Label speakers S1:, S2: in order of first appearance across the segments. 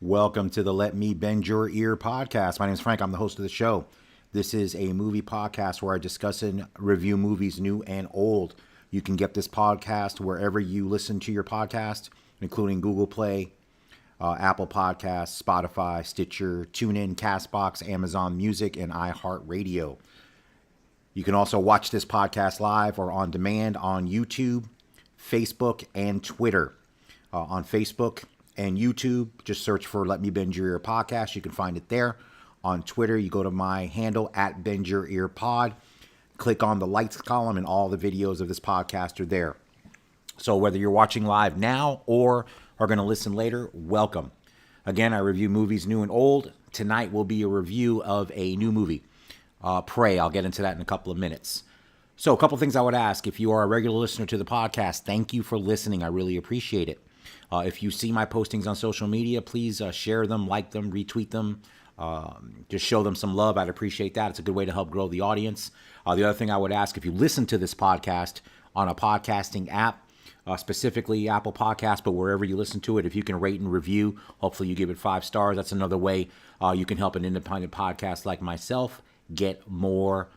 S1: Welcome to the Let Me Bend Your Ear podcast. My name is Frank. I'm the host of the show. This is a movie podcast where I discuss and review movies new and old. You can get this podcast wherever you listen to your podcast, including Google Play, Apple Podcasts, Spotify, Stitcher, TuneIn, CastBox, Amazon Music, and iHeartRadio. You can also watch this podcast live or on demand on YouTube, Facebook, and Twitter. On Facebook and YouTube, just search for Let Me Bend Your Ear podcast. You can find it there. On Twitter, you go to my handle at Bend Your Ear Pod. Click on the lights column, and all the videos of this podcast are there. So whether you're watching live now or are going to listen later, welcome. Again, I review movies new and old. Tonight will be a review of a new movie, Prey. I'll get into that in a couple of minutes. So a couple things I would ask. If you are a regular listener to the podcast, thank you for listening. I really appreciate it. If you see my postings on social media, please share them, like them, retweet them. Just show them some love. I'd appreciate that. It's a good way to help grow the audience. The other thing I would ask, if you listen to this podcast on a podcasting app, specifically Apple Podcasts, but wherever you listen to it, if you can rate and review, hopefully you give it 5 stars. That's another way you can help an independent podcast like myself get more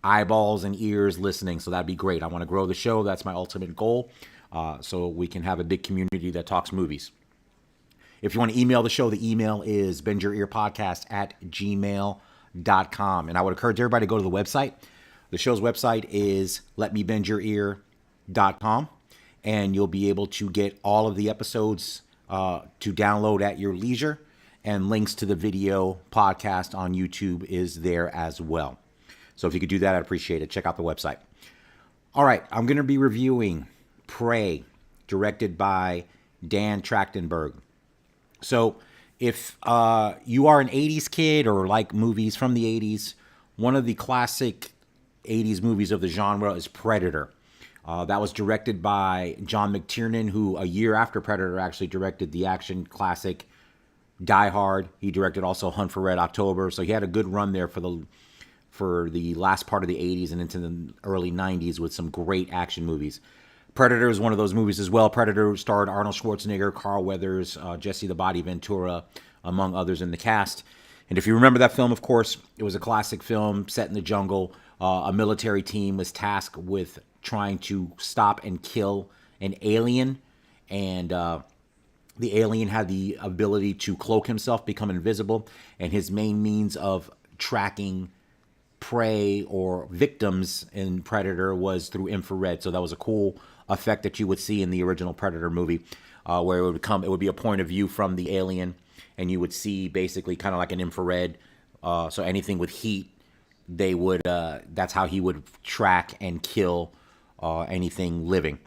S1: eyeballs and ears listening. So that'd be great. I want to grow the show. That's my ultimate goal. So we can have a big community that talks movies. If you want to email the show, the email is bendyourearpodcast@gmail.com. And I would encourage everybody to go to the website. The show's website is letmebendyyourear.com. And you'll be able to get all of the episodes to download at your leisure. And links to the video podcast on YouTube is there as well. So if you could do that, I'd appreciate it. Check out the website. All right, I'm going to be reviewing Prey, directed by Dan Trachtenberg. So if you are an 80s kid or like movies from the 80s, one of the classic 80s movies of the genre is Predator. That was directed by John McTiernan, who a year after Predator actually directed the action classic Die Hard. He directed also Hunt for Red October. So he had a good run there for the last part of the 80s and into the early 90s with some great action movies. Predator is one of those movies as well. Predator starred Arnold Schwarzenegger, Carl Weathers, Jesse the Body Ventura, among others in the cast. And if you remember that film, of course, it was a classic film set in the jungle. A military team was tasked with trying to stop and kill an alien. And the alien had the ability to cloak himself, become invisible. And his main means of tracking prey or victims in Predator was through infrared. So that was a cool effect that you would see in the original Predator movie, where it would be a point of view from the alien, and you would see basically kind of like an infrared. So anything with heat, they would that's how he would track and kill anything living.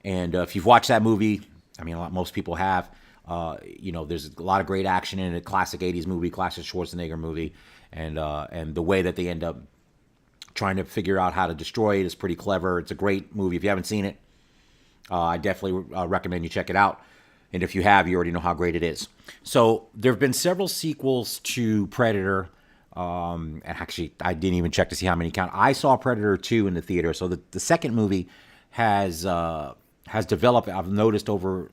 S1: And if you've watched that movie, I mean, most people have. There's a lot of great action in it. Classic 80s movie, classic Schwarzenegger movie. And the way that they end up trying to figure out how to destroy it is pretty clever. It's a great movie. If you haven't seen it, I definitely recommend you check it out. And if you have, you already know how great it is. So there have been several sequels to Predator. And actually, I didn't even check to see how many count. I saw Predator 2 in the theater. So the second movie has developed. I've noticed over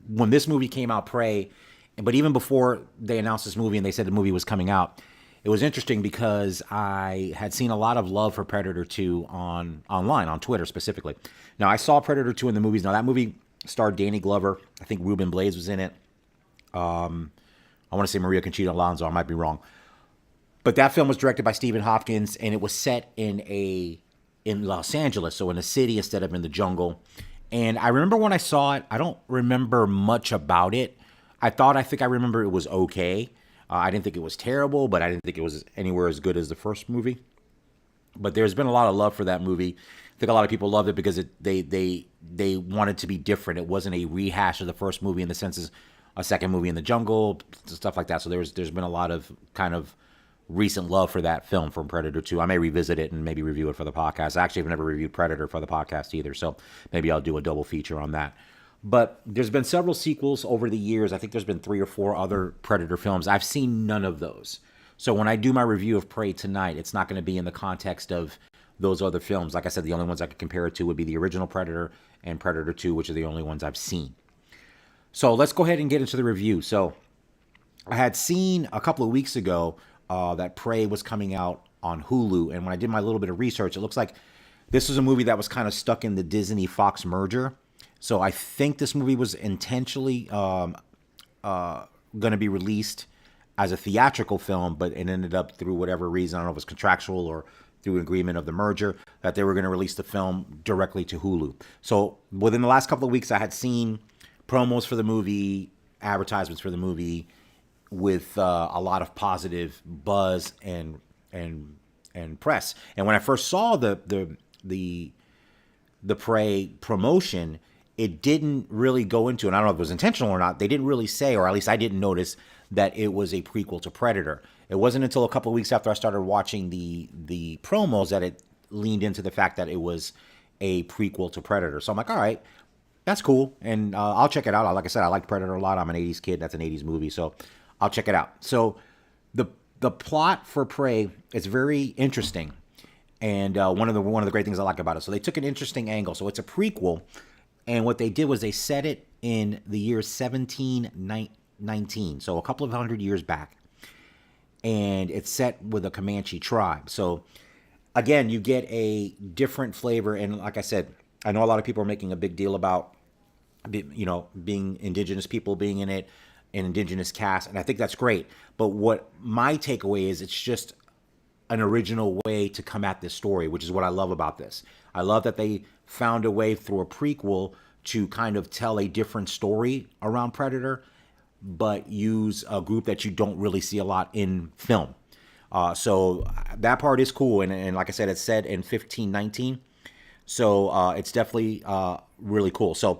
S1: when this movie came out, Prey, but even before they announced this movie and they said the movie was coming out, it was interesting because I had seen a lot of love for Predator 2 online, on Twitter specifically. Now, I saw Predator 2 in the movies. Now, that movie starred Danny Glover. I think Ruben Blades was in it. I want to say Maria Conchita Alonso. I might be wrong. But that film was directed by Stephen Hopkins, and it was set in Los Angeles, so in a city instead of in the jungle. And I remember when I saw it, I don't remember much about it. I think I remember it was okay. I didn't think it was terrible, but I didn't think it was anywhere as good as the first movie. But there's been a lot of love for that movie. I think a lot of people loved it because they wanted to be different. It wasn't a rehash of the first movie in the sense as a second movie in the jungle, stuff like that. So there's been a lot of kind of recent love for that film from Predator 2. I may revisit it and maybe review it for the podcast. Actually, I've never reviewed Predator for the podcast either, so maybe I'll do a double feature on that. But there's been several sequels over the years. I think there's been 3 or 4 other Predator films. I've seen none of those. So when I do my review of Prey tonight, it's not going to be in the context of those other films. Like I said, the only ones I could compare it to would be the original Predator and Predator 2, which are the only ones I've seen. So let's go ahead and get into the review. So I had seen a couple of weeks ago that Prey was coming out on Hulu, and when I did my little bit of research, it looks like this was a movie that was kind of stuck in the Disney Fox merger. So I think this movie was intentionally going to be released as a theatrical film, but it ended up through whatever reason, I don't know if it was contractual or through agreement of the merger, that they were going to release the film directly to Hulu. So within the last couple of weeks, I had seen promos for the movie, advertisements for the movie, with a lot of positive buzz and press. And when I first saw the Prey promotion, it didn't really go into, and I don't know if it was intentional or not, they didn't really say, or at least I didn't notice, that it was a prequel to Predator. It wasn't until a couple of weeks after I started watching the promos that it leaned into the fact that it was a prequel to Predator. So I'm like, all right, that's cool, and I'll check it out. Like I said, I like Predator a lot. I'm an 80s kid. That's an 80s movie, so I'll check it out. So the plot for Prey is very interesting, and one of the great things I like about it. So they took an interesting angle. So it's a prequel, and what they did was they set it in the year 1719, so a couple of hundred years back, and it's set with a Comanche tribe. So again, you get a different flavor, and like I said, I know a lot of people are making a big deal about being indigenous people being in it, an indigenous cast, and I think that's great. But what my takeaway is, it's just an original way to come at this story, which is what I love about this. I love that they found a way through a prequel to kind of tell a different story around Predator, but use a group that you don't really see a lot in film. So that part is cool, and like I said, it's set in 1519. So it's definitely really cool. So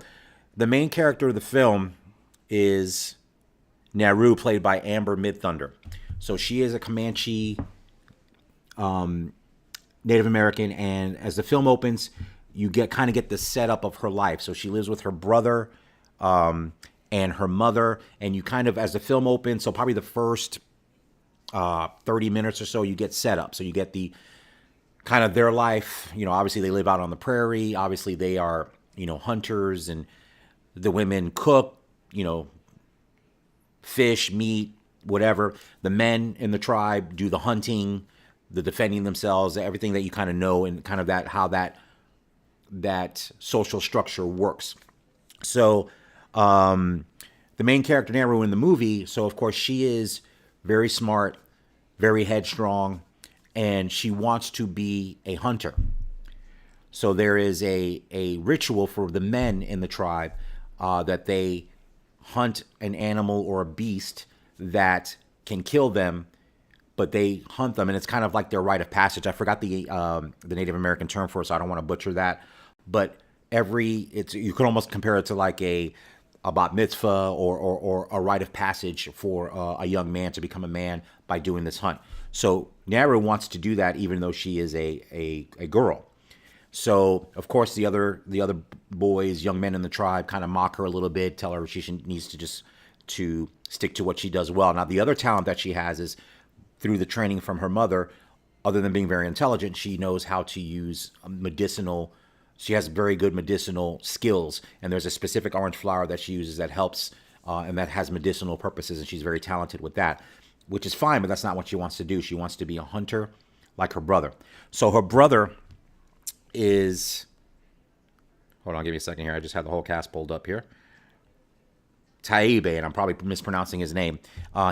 S1: the main character of the film is Naru, played by Amber Midthunder. So she is a Comanche Native American, and as the film opens, you kind of get the setup of her life. So she lives with her brother and her mother, and you kind of, as the film opens, so probably the first 30 minutes or so, you get set up. So you get the kind of their life. Obviously they live out on the prairie. Obviously they are, hunters, and the women cook, fish, meat, whatever. The men in the tribe do the hunting, the defending themselves, everything that you kind of know, and kind of how that social structure works. So the main character, Naru, in the movie, so of course she is very smart, very headstrong, and she wants to be a hunter. So there is a ritual for the men in the tribe that they hunt an animal or a beast that can kill them, but they hunt them, and it's kind of like their rite of passage. I forgot the Native American term for it, so I don't want to butcher that. But you could almost compare it to like a bat mitzvah or a rite of passage for a young man to become a man by doing this hunt. So Naru wants to do that, even though she is a girl. So of course the other boys, young men in the tribe, kind of mock her a little bit, tell her needs to stick to what she does well. Now the other talent that she has is through the training from her mother. Other than being very intelligent, she knows how to use medicinal. She has very good medicinal skills, and there's a specific orange flower that she uses that helps and that has medicinal purposes, and she's very talented with that, which is fine, but that's not what she wants to do. She wants to be a hunter like her brother. So her brother is, hold on, give me a second here. I just had the whole cast pulled up here. Taibbe, and I'm probably mispronouncing his name.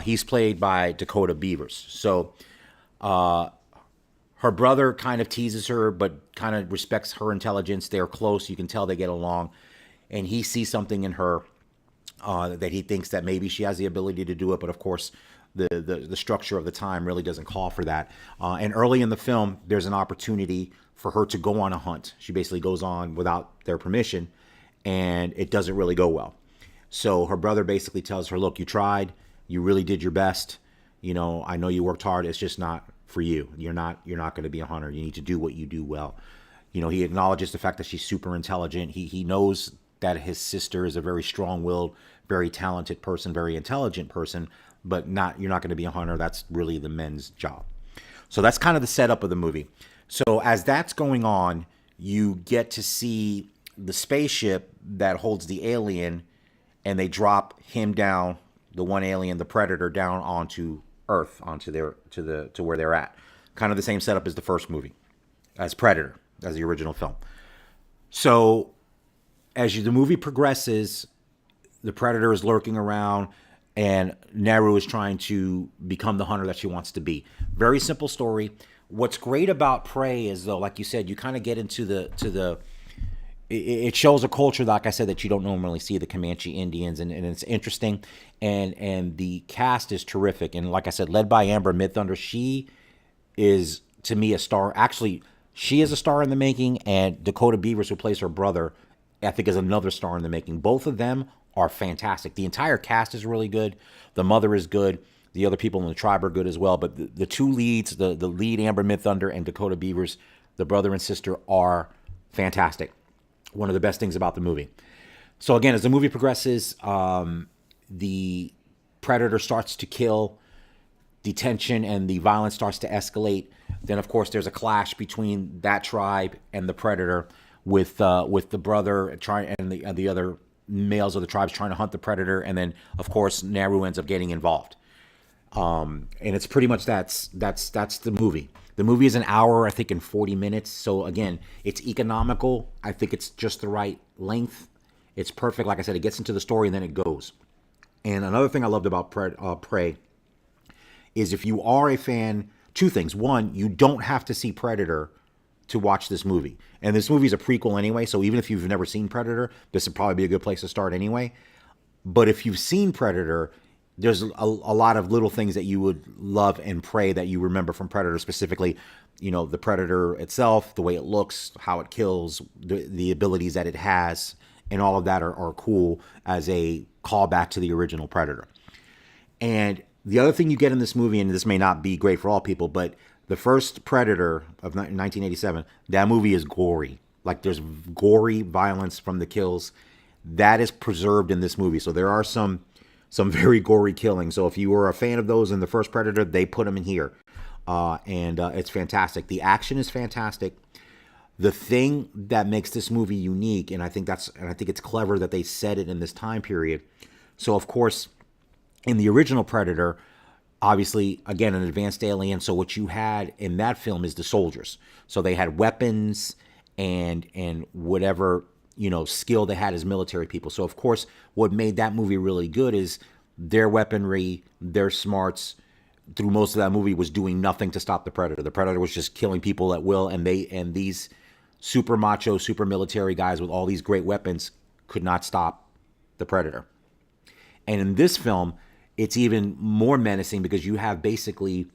S1: He's played by Dakota Beavers. So her brother kind of teases her, but kind of respects her intelligence. They're close. You can tell they get along. And he sees something in her that he thinks that maybe she has the ability to do it. But of course, the structure of the time really doesn't call for that. And early in the film, there's an opportunity for her to go on a hunt. She basically goes on without their permission, and it doesn't really go well. So her brother basically tells her, look, you tried. You really did your best. I know you worked hard. It's just not for you. You're not going to be a hunter. You need to do what you do well. He acknowledges the fact that she's super intelligent. He knows that his sister is a very strong-willed, very talented person, very intelligent person, but you're not going to be a hunter. That's really the men's job. So that's kind of the setup of the movie. So as that's going on, you get to see the spaceship that holds the alien, and they drop him down, the one alien, the Predator, down onto Earth, onto to where they're at. Kind of the same setup as the first movie, as Predator, as the original film. So the movie progresses, the Predator is lurking around, and Naru is trying to become the hunter that she wants to be. Very simple story. What's great about Prey is, though, like you said, you kind of get into the it shows a culture, like I said, that you don't normally see, the Comanche Indians, and it's interesting, and the cast is terrific, and like I said, led by Amber Midthunder. She is, to me, a star. Actually, she is a star in the making, and Dakota Beavers, who plays her brother, I think is another star in the making. Both of them are fantastic. The entire cast is really good. The mother is good. The other people in the tribe are good as well. But the two leads, the lead, Amber Midthunder, and Dakota Beavers, the brother and sister, are fantastic. One of the best things about the movie. So again, as the movie progresses, the Predator starts to kill. The tension and the violence starts to escalate. Then, of course, there's a clash between that tribe and the Predator, with the brother and the other males of the tribes trying to hunt the Predator, and then, of course, Naru ends up getting involved. And it's pretty much that's the movie. The movie is an hour, I think, and 40 minutes. So again, it's economical. I think it's just the right length. It's perfect. Like I said, it gets into the story and then it goes. And another thing I loved about Prey is, if you are a fan, two things. One, you don't have to see Predator to watch this movie. And this movie is a prequel anyway, so even if you've never seen Predator, this would probably be a good place to start anyway. But if you've seen Predator, there's a lot of little things that you would love in Prey that you remember from Predator, specifically, the Predator itself, the way it looks, how it kills, the abilities that it has, and all of that are cool as a callback to the original Predator. And the other thing you get in this movie, and this may not be great for all people, but the first Predator of 1987, that movie is gory. Like, there's gory violence from the kills. That is preserved in this movie. So there are some very gory killings. So if you were a fan of those in the first Predator, they put them in here. And it's fantastic. The action is fantastic. The thing that makes this movie unique, and I think it's clever that they said it in this time period. So, of course, in the original Predator, obviously, again, an advanced alien. So what you had in that film is the soldiers. So they had weapons and whatever, skill they had as military people. So, of course, what made that movie really good is their weaponry, their smarts, through most of that movie, was doing nothing to stop the Predator. The Predator was just killing people at will, and these super macho, super military guys with all these great weapons could not stop the Predator. And in this film, it's even more menacing, because you have basically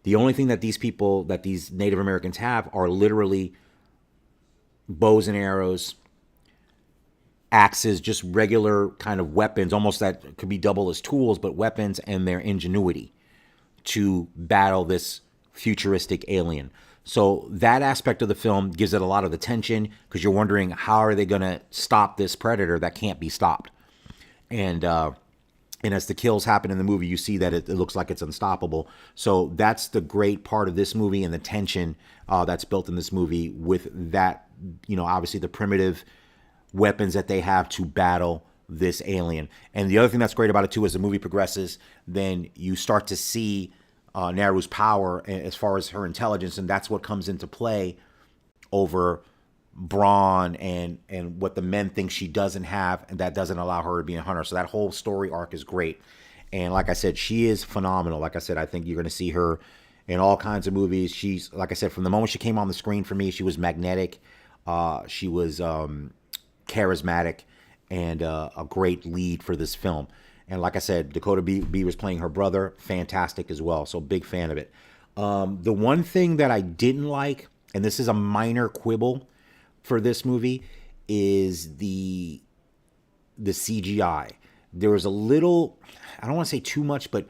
S1: the only thing that these Native Americans have are literally bows and arrows, axes, just regular kind of weapons, almost that could be double as tools, but weapons, and their ingenuity to battle this futuristic alien. So that aspect of the film gives it a lot of the tension, because you're wondering, how are they going to stop this Predator that can't be stopped? And as the kills happen in the movie, you see that it looks like it's unstoppable. So that's the great part of this movie, and the tension that's built in this movie with that, obviously the primitive weapons that they have to battle this alien. And the other thing that's great about it too, as the movie progresses, then you start to see Naru's power as far as her intelligence, and that's what comes into play over brawn and what the men think she doesn't have, and that doesn't allow her to be a hunter. So that whole story arc is great. And like I said, she is phenomenal. Like I said, I think you're going to see her in all kinds of movies. She's, like I said, from the moment she came on the screen for me, she was magnetic. She was charismatic, and a great lead for this film. And like I said, Dakota Beavers playing her brother, fantastic as well. So big fan of it. The one thing that I didn't like, and this is a minor quibble for this movie, is the CGI. There was a little, I don't want to say too much, but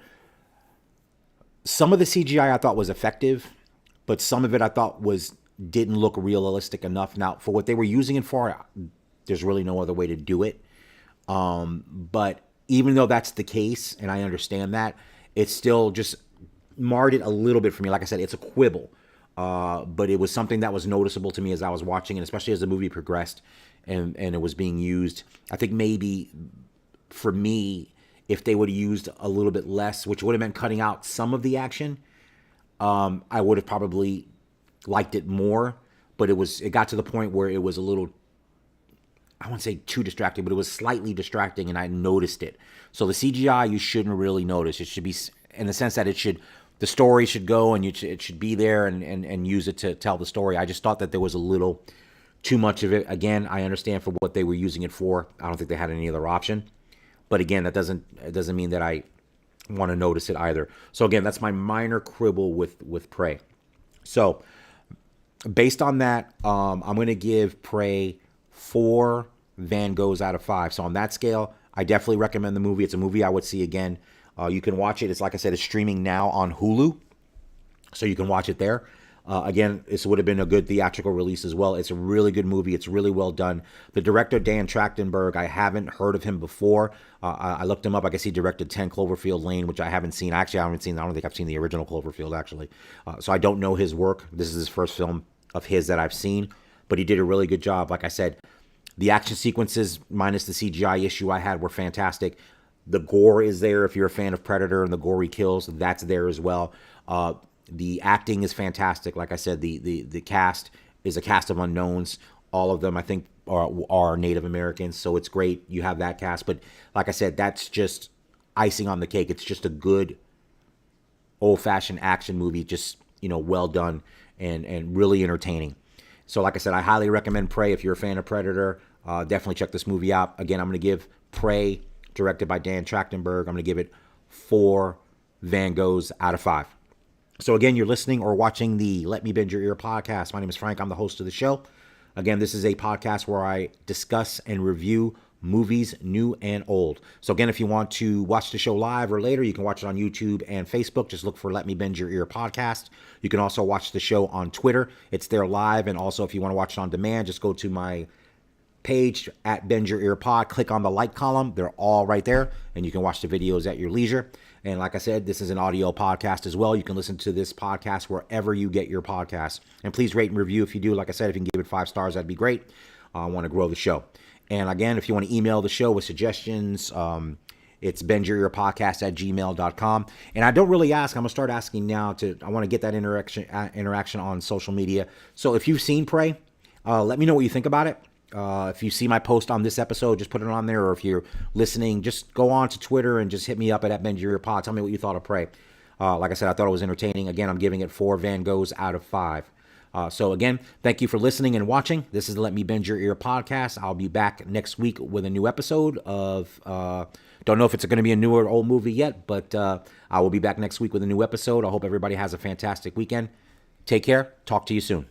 S1: some of the CGI I thought was effective, but some of it I thought didn't look realistic enough. Now, for what they were using it for, there's really no other way to do it. But even though that's the case, and I understand that, it still just marred it a little bit for me. Like I said, it's a quibble. But it was something that was noticeable to me as I was watching, and especially as the movie progressed and it was being used. I think maybe for me, if they would have used a little bit less, which would have meant cutting out some of the action, I would have probably liked it more. But it got to the point where it was a little, I won't say too distracting, but it was slightly distracting, and I noticed it. So the CGI you shouldn't really notice. It should be in the sense that the story should go, and it should be there and use it to tell the story. I just thought that there was a little too much of it. Again, I understand for what they were using it for. I don't think they had any other option. But again, it doesn't mean that I want to notice it either. So again, that's my minor quibble with Prey. So based on that, I'm going to give Prey 4 Van Goghs out of 5. So on that scale, I definitely recommend the movie. It's a movie I would see again. You can watch it. It's like I said, it's streaming now on Hulu, so you can watch it there. Again, this would have been a good theatrical release as well. It's a really good movie. It's really well done. The director, Dan Trachtenberg, I haven't heard of him before. I looked him up. I guess he directed 10 Cloverfield Lane, which I haven't seen. Actually, I don't think I've seen the original Cloverfield, actually. So I don't know his work. This is his first film of his that I've seen, but he did a really good job. Like I said, the action sequences, minus the CGI issue I had, were fantastic. The gore is there. If you're a fan of Predator and the gory kills, that's there as well. The acting is fantastic. Like I said, the cast is a cast of unknowns. All of them, I think, are Native Americans, so it's great. You have that cast. But like I said, that's just icing on the cake. It's just a good old-fashioned action movie, just, well done and really entertaining. So like I said, I highly recommend Prey. If you're a fan of Predator, definitely check this movie out. Again, I'm going to give Prey, directed by Dan Trachtenberg, I'm going to give it 4 Van Goghs out of 5. So again, you're listening or watching the Let Me Bend Your Ear podcast. My name is Frank. I'm the host of the show. Again, this is a podcast where I discuss and review movies, new and old. So again, if you want to watch the show live or later, you can watch it on YouTube and Facebook. Just look for Let Me Bend Your Ear podcast. You can also watch the show on Twitter. It's there live. And also, if you want to watch it on demand, just go to my page at Bend Your Ear Pod. Click on the like column. They're all right there, and you can watch the videos at your leisure. And like I said, this is an audio podcast as well. You can listen to this podcast wherever you get your podcasts. And please rate and review if you do. Like I said, if you can give it 5 stars, that'd be great. I want to grow the show. And again, if you want to email the show with suggestions, it's bendyourearpodcast@gmail.com. And I don't really ask. I'm going to start asking now. I want to get that interaction on social media. So if you've seen Prey, let me know what you think about it. If you see my post on this episode, just put it on there. Or if you're listening, just go on to Twitter and just hit me up at Bend Your Ear Pod. Tell me what you thought of Prey. Like I said, I thought it was entertaining. Again, I'm giving it 4 Van Goghs out of 5. So again, thank you for listening and watching. This is the Let Me Bend Your Ear podcast. I'll be back next week with a new episode of, don't know if it's going to be a new or old movie yet, but I will be back next week with a new episode. I hope everybody has a fantastic weekend. Take care. Talk to you soon.